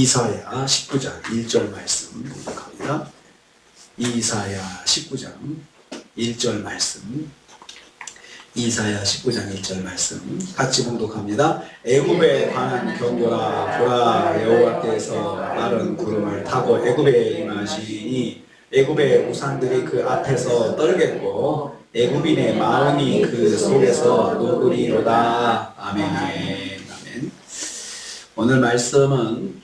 이사야 19장 1절 말씀 공독합니다. 이사야 19장 1절 말씀. 이사야 19장 1절 말씀 같이 봉독합니다. 애굽에 관한 경고라. 보라, 여호와께서 마른 구름을 타고 애굽에 임하시니 애굽의 우상들이 그 앞에서 떨겠고 애굽인의 마음이 그 속에서 녹으리로다. 아멘. 아멘. 오늘 말씀은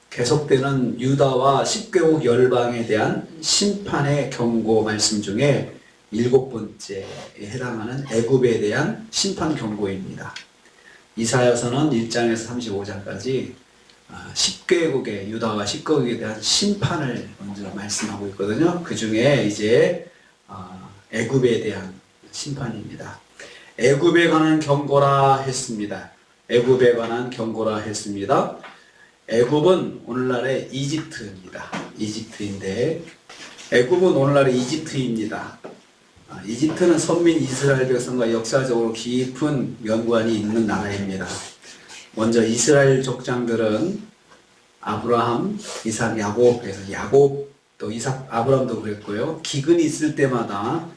계속되는 유다와 10개국 열방에 대한 심판의 경고 말씀 중에 7번째에 해당하는 애굽에 대한 심판 경고입니다. 이사야서는 1장에서 35장까지 10개국의 유다와 10개국에 대한 심판을 먼저 말씀하고 있거든요. 그 중에 이제 애굽에 대한 심판입니다. 애굽에 관한 경고라 했습니다. 애굽에 관한 경고라 했습니다. 애굽은 오늘날의 이집트입니다. 이집트인데 애굽은 오늘날의 이집트입니다. 이집트는 선민 이스라엘 백성과 역사적으로 깊은 연관이 있는 나라입니다. 먼저 이스라엘 족장들은 아브라함, 이삭, 야곱, 그래서 야곱 또 이삭, 아브라함도 그랬고요. 기근이 있을 때마다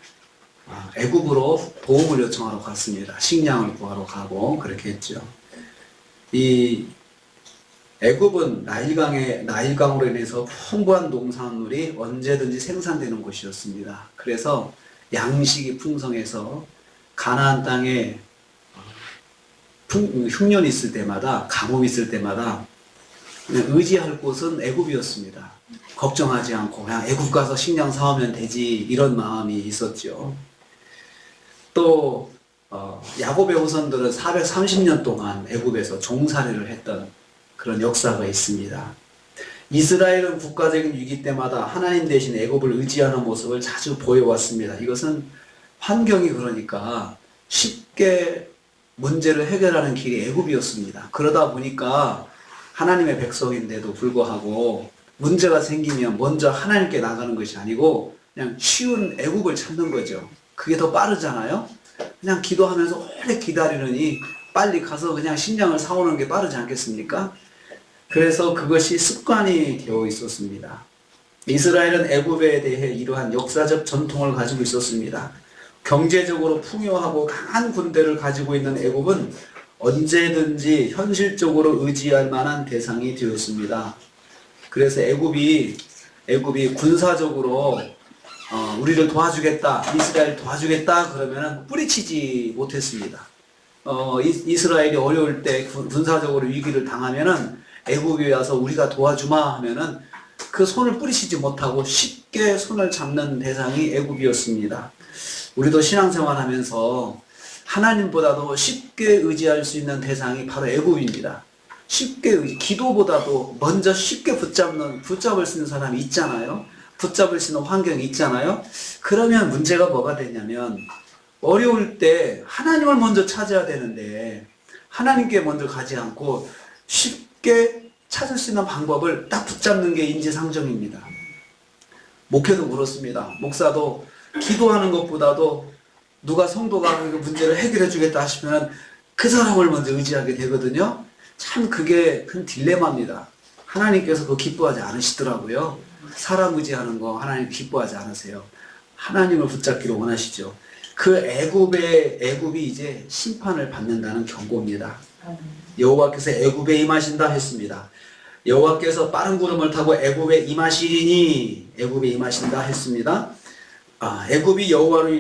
애굽으로 도움을 요청하러 갔습니다. 식량을 구하러 가고 그렇게 했죠. 이 애굽은 나일강으로 인해서 풍부한 농산물이 언제든지 생산되는 곳이었습니다. 그래서 양식이 풍성해서 가나안 땅에 흉년이 있을 때마다, 가뭄이 있을 때마다 의지할 곳은 애굽이었습니다. 걱정하지 않고 그냥 애굽 가서 식량 사오면 되지, 이런 마음이 있었죠. 또 야곱의 후손들은 430년 동안 애굽에서 종살이를 했던 그런 역사가 있습니다. 이스라엘은 국가적인 위기 때마다 하나님 대신 애굽을 의지하는 모습을 자주 보여왔습니다. 이것은 환경이 그러니까 쉽게 문제를 해결하는 길이 애굽이었습니다. 그러다 보니까 하나님의 백성인데도 불구하고 문제가 생기면 먼저 하나님께 나가는 것이 아니고 그냥 쉬운 애굽을 찾는 거죠. 그게 더 빠르잖아요. 그냥 기도하면서 오래 기다리느니 빨리 가서 그냥 식량을 사오는 게 빠르지 않겠습니까? 그래서 그것이 습관이 되어 있었습니다. 이스라엘은 애굽에 대해 이러한 역사적 전통을 가지고 있었습니다. 경제적으로 풍요하고 강한 군대를 가지고 있는 애굽은 언제든지 현실적으로 의지할 만한 대상이 되었습니다. 그래서 애굽이 군사적으로 우리를 도와주겠다, 이스라엘 도와주겠다 그러면은 뿌리치지 못했습니다. 이스라엘이 어려울 때 군사적으로 위기를 당하면은 애굽에 와서 우리가 도와주마 하면은 그 손을 뿌리치지 못하고 쉽게 손을 잡는 대상이 애굽이었습니다. 우리도 신앙생활 하면서 하나님보다도 쉽게 의지할 수 있는 대상이 바로 애굽입니다. 기도보다도 먼저 쉽게 붙잡을 수 있는 사람이 있잖아요. 붙잡을 수 있는 환경이 있잖아요. 그러면 문제가 뭐가 되냐면 어려울 때 하나님을 먼저 찾아야 되는데 하나님께 먼저 가지 않고 쉽게 찾을 수 있는 방법을 딱 붙잡는 게 인지상정입니다. 목회도 그렇습니다. 목사도 기도하는 것보다도 누가 성도가 문제를 해결해 주겠다 하시면 그 사람을 먼저 의지하게 되거든요. 참 그게 큰 딜레마입니다. 하나님께서 그거 기뻐하지 않으시더라고요. 사람 의지하는 거 하나님 기뻐하지 않으세요. 하나님을 붙잡기를 원하시죠. 그 애굽이 이제 심판을 받는다는 경고입니다. 여호와께서 애굽에 임하신다 했습니다. 여호와께서 빠른 구름을 타고 애굽에 임하시리니 애굽에 임하신다 했습니다. 애굽이 여호와에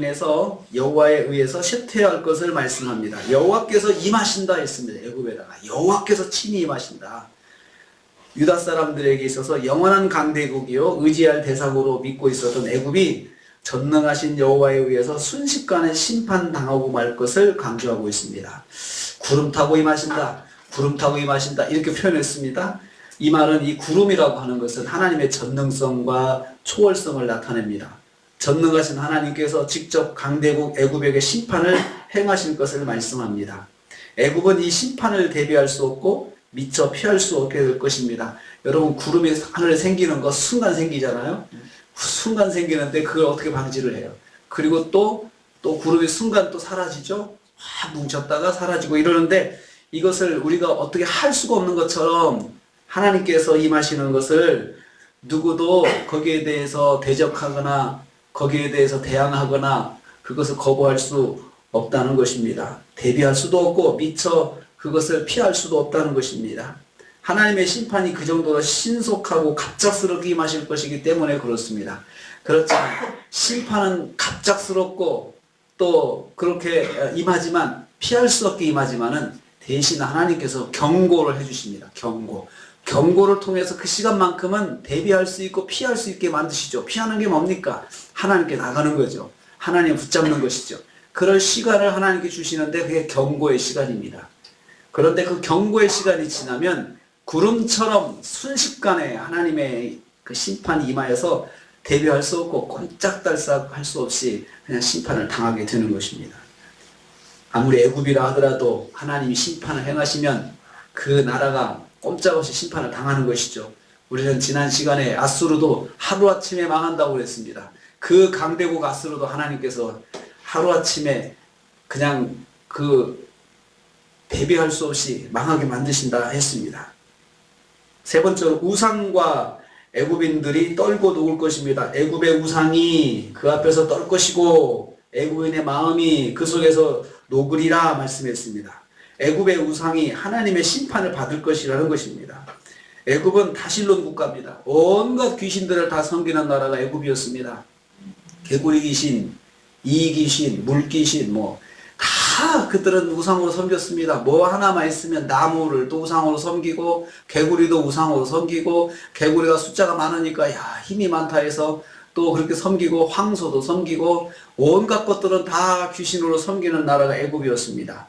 의해서 쇠퇴할 것을 말씀합니다. 여호와께서 임하신다 했습니다. 애굽에다가 여호와께서 친히 임하신다. 유다 사람들에게 있어서 영원한 강대국이요 의지할 대상으로 믿고 있었던 애굽이 전능하신 여호와에 의해서 순식간에 심판당하고 말 것을 강조하고 있습니다. 구름 타고 임하신다, 구름 타고 임하신다 이렇게 표현했습니다. 이 말은 이 구름이라고 하는 것은 하나님의 전능성과 초월성을 나타냅니다. 전능하신 하나님께서 직접 강대국 애굽에게 심판을 행하실 것을 말씀합니다. 애굽은 이 심판을 대비할 수 없고 미처 피할 수 없게 될 것입니다. 여러분 구름이 하늘에 생기는 거 순간 생기잖아요. 순간 생기는데 그걸 어떻게 방지를 해요? 그리고 또 구름이 순간 또 사라지죠. 확 뭉쳤다가 사라지고 이러는데 이것을 우리가 어떻게 할 수가 없는 것처럼 하나님께서 임하시는 것을 누구도 거기에 대해서 대적하거나 거기에 대해서 대항하거나 그것을 거부할 수 없다는 것입니다. 대비할 수도 없고 미처 그것을 피할 수도 없다는 것입니다. 하나님의 심판이 그 정도로 신속하고 갑작스럽게 임하실 것이기 때문에 그렇습니다. 그렇지만 심판은 갑작스럽고 또 그렇게 임하지만 피할 수 없게 임하지만은 대신 하나님께서 경고를 해주십니다. 경고를 통해서 그 시간만큼은 대비할 수 있고 피할 수 있게 만드시죠. 피하는 게 뭡니까? 하나님께 나가는 거죠. 하나님 붙잡는 것이죠. 그럴 시간을 하나님께 주시는데 그게 경고의 시간입니다. 그런데 그 경고의 시간이 지나면 구름처럼 순식간에 하나님의 그 심판이 임하여서 대비할 수 없고 꼼짝달싹 할 수 없이 그냥 심판을 당하게 되는 것입니다. 아무리 애굽이라 하더라도 하나님이 심판을 행하시면 그 나라가 꼼짝없이 심판을 당하는 것이죠. 우리는 지난 시간에 아수르도 하루아침에 망한다고 그랬습니다. 그 강대국 아수르도 하나님께서 하루아침에 그냥 그 대비할 수 없이 망하게 만드신다 했습니다. 세 번째로 우상과 애굽인들이 떨고 녹을 것입니다. 애굽의 우상이 그 앞에서 떨 것이고 애굽인의 마음이 그 속에서 녹으리라 말씀했습니다. 애굽의 우상이 하나님의 심판을 받을 것이라는 것입니다. 애굽은 다실론 국가입니다. 온갖 귀신들을 다 섬기는 나라가 애굽이었습니다. 개구리 귀신, 이 귀신, 물 귀신 다 그들은 우상으로 섬겼습니다. 뭐 하나만 있으면 나무를 또 우상으로 섬기고 개구리도 우상으로 섬기고 개구리가 숫자가 많으니까 야 힘이 많다 해서 또 그렇게 섬기고 황소도 섬기고 온갖 것들은 다 귀신으로 섬기는 나라가 애굽이었습니다.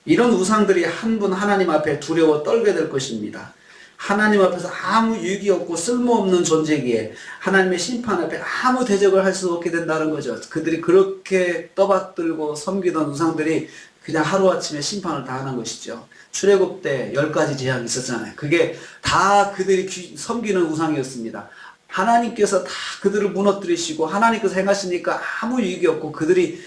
이런 우상들이 한 분 하나님 앞에 두려워 떨게 될 것입니다. 하나님 앞에서 아무 유익이 없고 쓸모없는 존재기에 하나님의 심판 앞에 아무 대적을 할 수 없게 된다는 거죠. 그들이 그렇게 떠받들고 섬기던 우상들이 그냥 하루아침에 심판을 당하는 것이죠. 출애굽 때 10가지 재앙이 있었잖아요. 그게 다 그들이 섬기는 우상이었습니다. 하나님께서 다 그들을 무너뜨리시고 하나님께서 행하시니까 아무 유익이 없고 그들이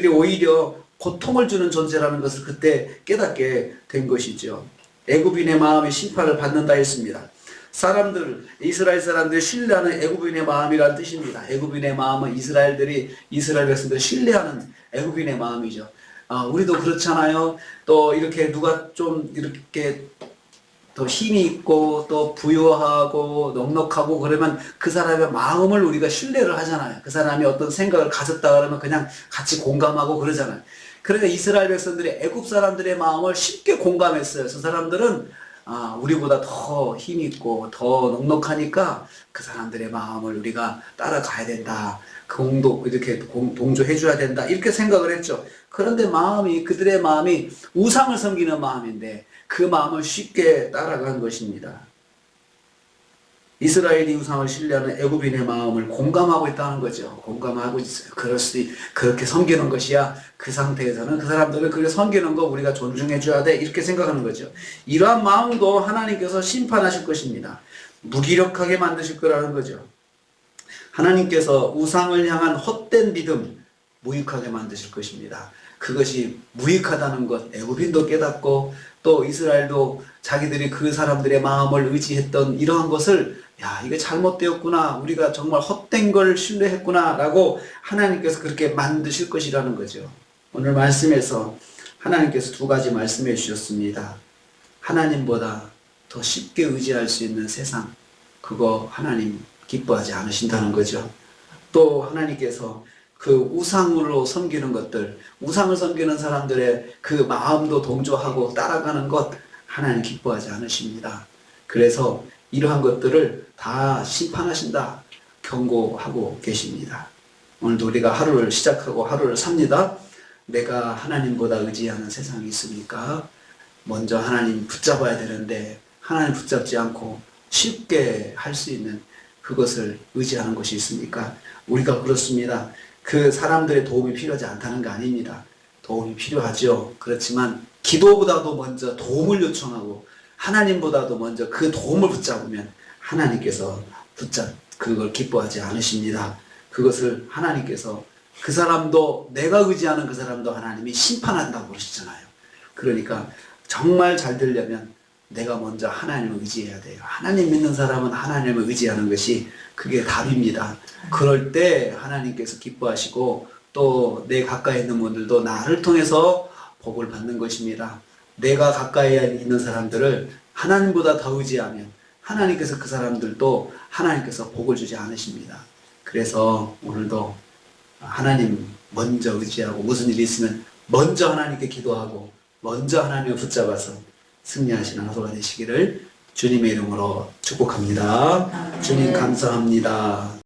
오히려 고통을 주는 존재라는 것을 그때 깨닫게 된 것이죠. 애굽인의 마음이 심판을 받는다 했습니다. 이스라엘 사람들이 신뢰하는 애굽인의 마음이라는 뜻입니다. 애굽인의 마음은 이스라엘 백성들이 신뢰하는 애굽인의 마음이죠. 우리도 그렇잖아요. 또 이렇게 누가 좀 이렇게 더 힘이 있고 또 부유하고 넉넉하고 그러면 그 사람의 마음을 우리가 신뢰를 하잖아요. 그 사람이 어떤 생각을 가졌다 그러면 그냥 같이 공감하고 그러잖아요. 그러니까 이스라엘 백성들이 애굽 사람들의 마음을 쉽게 공감했어요. 저 사람들은 우리보다 더 힘이 있고 더 넉넉하니까 그 사람들의 마음을 우리가 따라가야 된다. 이렇게 동조해 줘야 된다. 이렇게 생각을 했죠. 그런데 그들의 마음이 우상을 섬기는 마음인데 그 마음을 쉽게 따라간 것입니다. 이스라엘이 우상을 신뢰하는 애굽인의 마음을 공감하고 있다는 거죠. 공감하고 있어요. 그렇게 섬기는 것이야. 그 상태에서는 그 사람들을 그렇게 섬기는 거 우리가 존중해 줘야 돼. 이렇게 생각하는 거죠. 이러한 마음도 하나님께서 심판하실 것입니다. 무기력하게 만드실 거라는 거죠. 하나님께서 우상을 향한 헛된 믿음 무익하게 만드실 것입니다. 그것이 무익하다는 것 애굽인도 깨닫고 또 이스라엘도 자기들이 그 사람들의 마음을 의지했던 이러한 것을 이게 잘못되었구나. 우리가 정말 헛된 걸 신뢰했구나 라고 하나님께서 그렇게 만드실 것이라는 거죠. 오늘 말씀에서 하나님께서 2가지 말씀해 주셨습니다. 하나님보다 더 쉽게 의지할 수 있는 세상, 그거 하나님 기뻐하지 않으신다는 거죠. 또 하나님께서 그 우상으로 섬기는 것들, 우상을 섬기는 사람들의 그 마음도 동조하고 따라가는 것 하나님 기뻐하지 않으십니다. 그래서 이러한 것들을 다 심판하신다 경고하고 계십니다. 오늘도 우리가 하루를 시작하고 하루를 삽니다. 내가 하나님보다 의지하는 세상이 있으니까 먼저 하나님 붙잡아야 되는데 하나님 붙잡지 않고 쉽게 할 수 있는 그것을 의지하는 것이 있습니까? 우리가 그렇습니다. 그 사람들의 도움이 필요하지 않다는 거 아닙니다. 도움이 필요하죠. 그렇지만 기도보다도 먼저 도움을 요청하고 하나님보다도 먼저 그 도움을 붙잡으면 하나님께서 그걸 기뻐하지 않으십니다. 그것을 하나님께서 그 사람도 내가 의지하는 그 사람도 하나님이 심판한다고 그러시잖아요. 그러니까 정말 잘 되려면 내가 먼저 하나님을 의지해야 돼요. 하나님 믿는 사람은 하나님을 의지하는 것이 그게 답입니다. 그럴 때 하나님께서 기뻐하시고 또 내 가까이 있는 분들도 나를 통해서 복을 받는 것입니다. 내가 가까이 있는 사람들을 하나님보다 더 의지하면 하나님께서 그 사람들도 하나님께서 복을 주지 않으십니다. 그래서 오늘도 하나님 먼저 의지하고 무슨 일이 있으면 먼저 하나님께 기도하고 먼저 하나님을 붙잡아서 승리하시는 하루가 되시기를 주님의 이름으로 축복합니다. 주님 감사합니다.